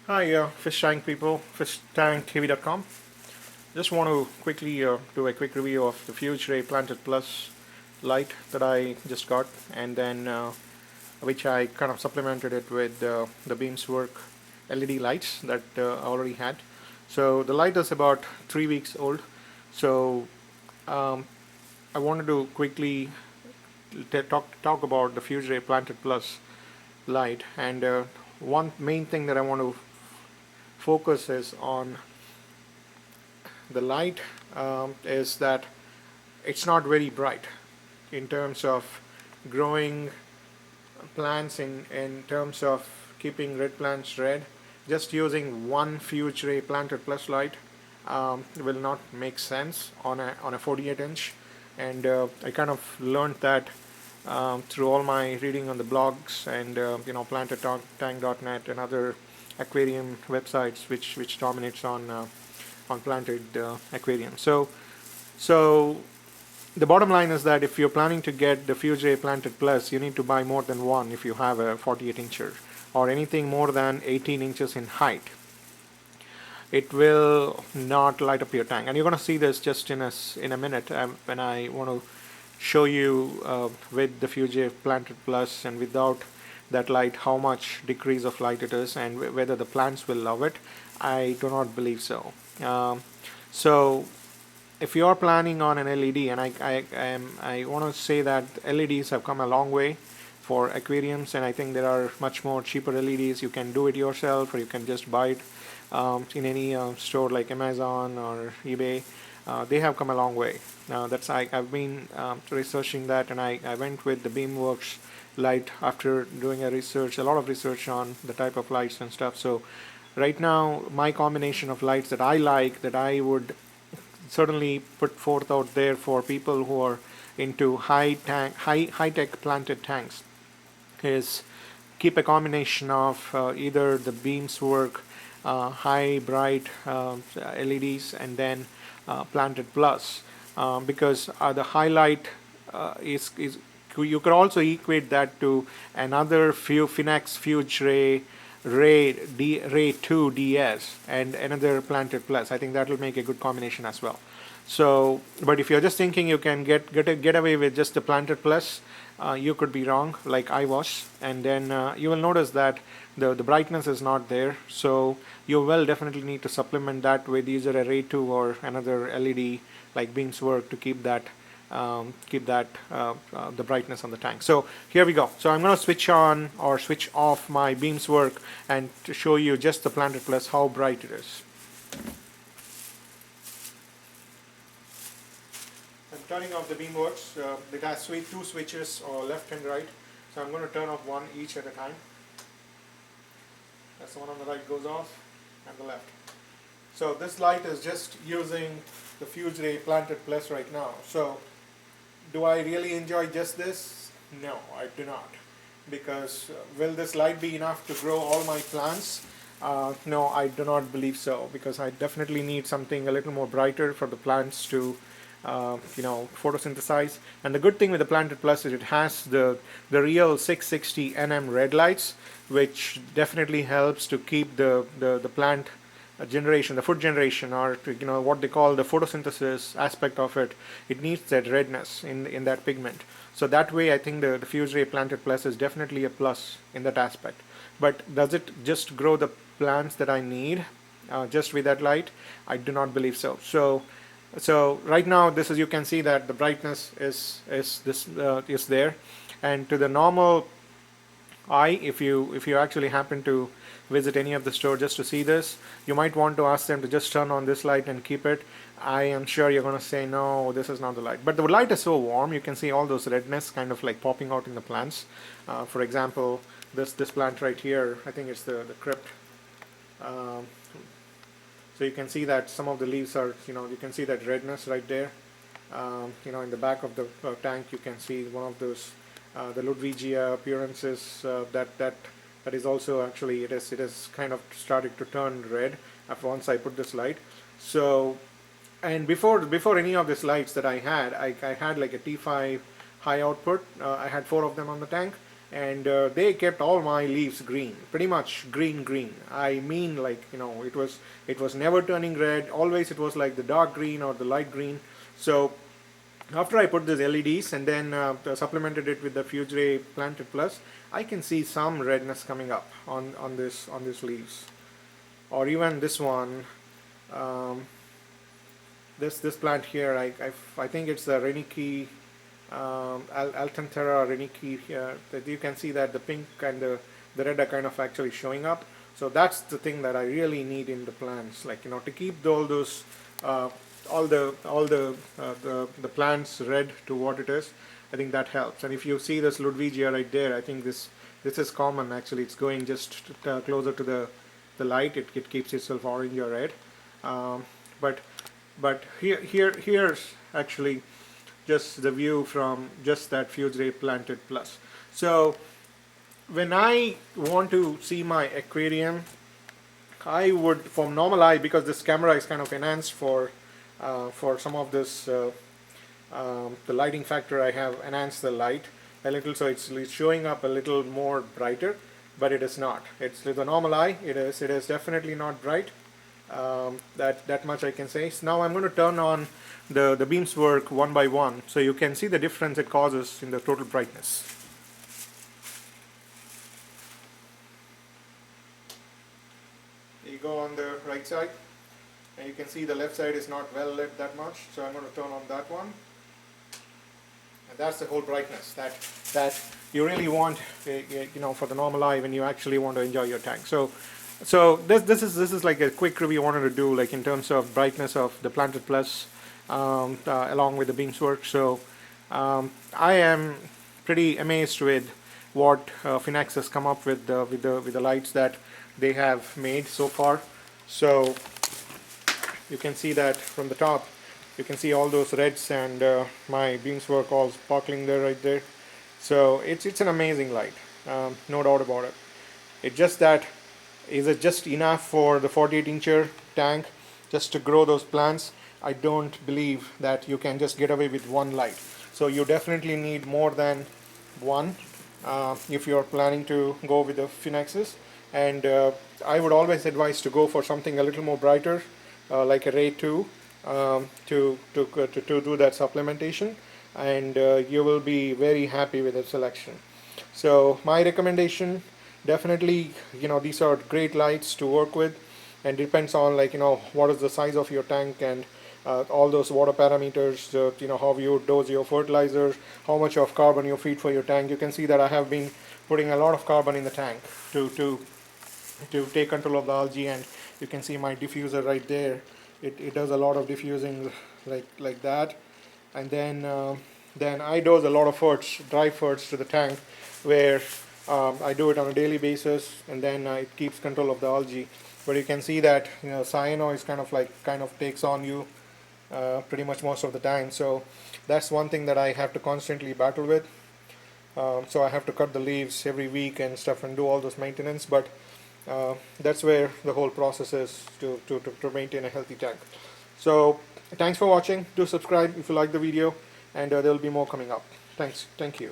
Hi, fish tank people, fishtanktv.com. Just want to quickly do a quick review of the Fugeray Planted Plus light that I just got, and then which I kind of supplemented it with the BeamsWork LED lights that I already had. So the light is about 3 weeks old. So um, I wanted to quickly talk about the Fugeray Planted Plus light, and one main thing that I want to focus is on the light is that it's not very bright in terms of growing plants, in terms of keeping red plants red. Just using one Fugeray Planted Plus light will not make sense on a 48 inch, and I kind of learned that through all my reading on the blogs and plantedtank.net and other aquarium websites which dominates on planted aquarium. So the bottom line is that if you're planning to get the Fugeray Planted Plus, you need to buy more than one if you have a 48 incher or anything more than 18 inches in height. It will not light up your tank, and you're going to see this just in a minute when I want to show you with the Fugeray Planted Plus and without that light how much decrease of light it is, and whether the plants will love it. I do not believe so. So if you are planning on an LED, and I want to say that LEDs have come a long way for aquariums, and I think there are much more cheaper LEDs. You can do it yourself, or you can just buy it in any store like Amazon or eBay. They have come a long way. I've been researching that, and I went with the BeamsWorks light after doing a lot of research on the type of lights and stuff. So right now, my combination of lights that I like, that I would certainly put forth out there for people who are into high tech planted tanks, is keep a combination of either the BeamsWork Hi Bright LEDs and then Planted Plus, because the highlight is you could also equate that to another Finex Fugeray Ray 2 DS and another Planted Plus. I think that will make a good combination as well. So, but if you're just thinking you can get away with just the Planted Plus, you could be wrong, like I was. And then you will notice that the brightness is not there. So you will definitely need to supplement that with either a Ray 2 or another LED like BeamsWork to keep that the brightness on the tank. So here we go. So I'm going to switch on or switch off my BeamsWork and to show you just the Planted Plus how bright it is. I'm turning off the BeamsWorks. It has two switches, or left and right. So I'm going to turn off one each at a time. That's the one on the right goes off, and the left. So this light is just using the Fugeray Planted Plus right now. So do I really enjoy just this? No, I do not. Because will this light be enough to grow all my plants? No, I do not believe so, because I definitely need something a little more brighter for the plants to photosynthesize. And the good thing with the Planted Plus is it has the real 660 nm red lights, which definitely helps to keep the plant generation, the food generation, or what they call the photosynthesis aspect of it. It needs that redness in that pigment. So that way I think the Fugeray Planted Plus is definitely a plus in that aspect. But does it just grow the plants that I need just with that light? I do not believe so. So right now, you can see that the brightness is there, and to the normal eye, if you actually happen to visit any of the store just to see this, you might want to ask them to just turn on this light and keep it. I am sure you're going to say no, this is not the light. But the light is so warm, you can see all those redness kind of like popping out in the plants. For example, this plant right here, I think it's the crypt. So you can see that some of the leaves are, you can see that redness right there. In the back of the tank, you can see one of those, the Ludwigia appearances that is also actually, it is kind of started to turn red after once I put this light. So, and before any of these lights that I had like a T5 high output. I had 4 of them on the tank, and they kept all my leaves green, pretty much green. I mean, like, you know, it was never turning red. Always it was like the dark green or the light green. So after I put these LEDs and then supplemented it with the Fugeray Planted Plus, I can see some redness coming up on these leaves, or even this one. Um, this plant here, I think it's the Reniki, Alcantara Reniki here. That you can see that the pink and the red are kind of actually showing up. So that's the thing that I really need in the plants, like, you know, to keep all those all the plants red to what it is. I think that helps. And if you see this Ludwigia right there, I think this is common actually. It's going just closer to the light. It keeps itself orange or red. Um, but here's actually just the view from just that Fugeray Planted Plus. So when I want to see my aquarium, I would, from normal eye, because this camera is kind of enhanced for some of this the lighting factor, I have enhanced the light a little, so it's showing up a little more brighter, but it is not. It's with the normal eye, it is definitely not bright. That much I can say. So now I'm going to turn on the BeamsWork one by one, so you can see the difference it causes in the total brightness. You go on the right side, and you can see the left side is not well lit that much, so I'm going to turn on that one. And that's the whole brightness that you really want, you know, for the normal eye when you actually want to enjoy your tank. So this is like a quick review I wanted to do, like in terms of brightness of the Planted Plus along with the BeamsWork. So I am pretty amazed with what Finax has come up with the lights that they have made so far. So you can see that from the top, you can see all those reds and my BeamsWork all sparkling there, right there. So it's an amazing light, no doubt about it. It's just that, is it just enough for the 48-incher tank just to grow those plants? I don't believe that you can just get away with one light. So you definitely need more than one if you're planning to go with the Finaxes. And I would always advise to go for something a little more brighter, like a Ray 2, to do that supplementation, and you will be very happy with the selection. So my recommendation, definitely, you know, these are great lights to work with, and depends on, like, you know, what is the size of your tank and all those water parameters, you know, how you dose your fertilizers, how much of carbon you feed for your tank. You can see that I have been putting a lot of carbon in the tank to take control of the algae, and you can see my diffuser right there. It does a lot of diffusing like that. And then I dose a lot of ferts, dry ferts to the tank, where I do it on a daily basis, and then it keeps control of the algae. But you can see that, you know, cyano is kind of takes on you pretty much most of the time. So that's one thing that I have to constantly battle with. So I have to cut the leaves every week and stuff and do all those maintenance. But that's where the whole process is to maintain a healthy tank. So thanks for watching. Do subscribe if you like the video, and there will be more coming up. Thank you.